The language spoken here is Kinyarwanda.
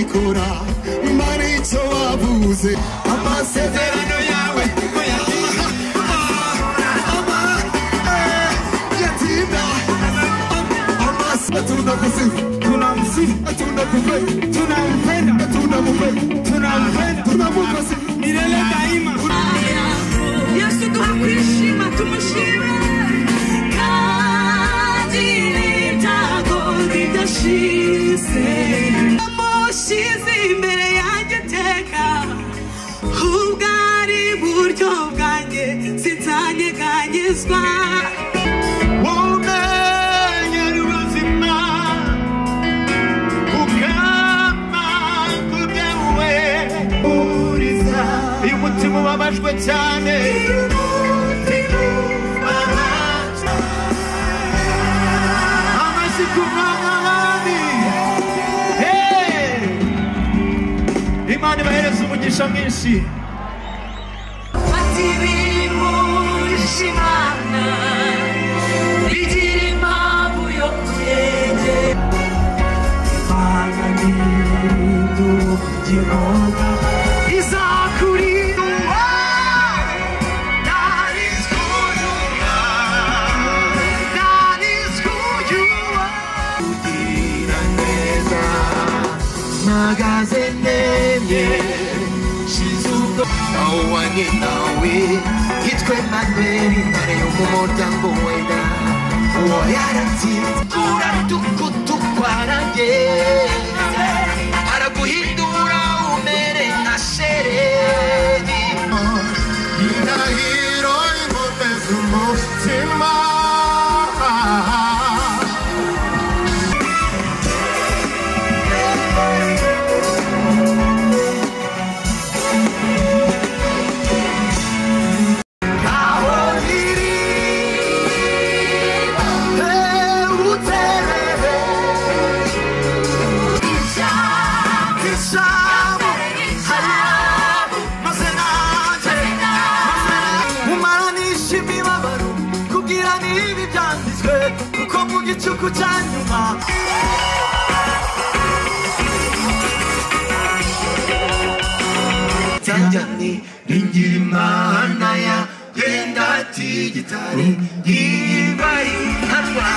uzobikora Imana icyo wavuze amasezerano yawe yatinda tunakusifu tunamsifu tunampenda tunamukasifu milele daima Yesu tunakuheshima tumshime Shize imbere yanjye teka ubwari buryo bwanjye sinzanyeganyezwa umenyera ubuzima ukama kubyawe uriza iyo umutima ubabajwe cyane Imana ibahereza umugisha mwinshi ati bimurisha Imana bigira impamvu yo kuyegera Imana n'indugirona izakurinda narizkuyuwa ugira neza magaze shizuko awanye nawe hitwe manweri mare y'umuryango wenda uwo yaratsinze uratukutukwarage araguhindura umere nka sheregi indahiro inkomeza umutima kuchanyuma Tanjani ringimana ya yenda tigitari gimbari harwa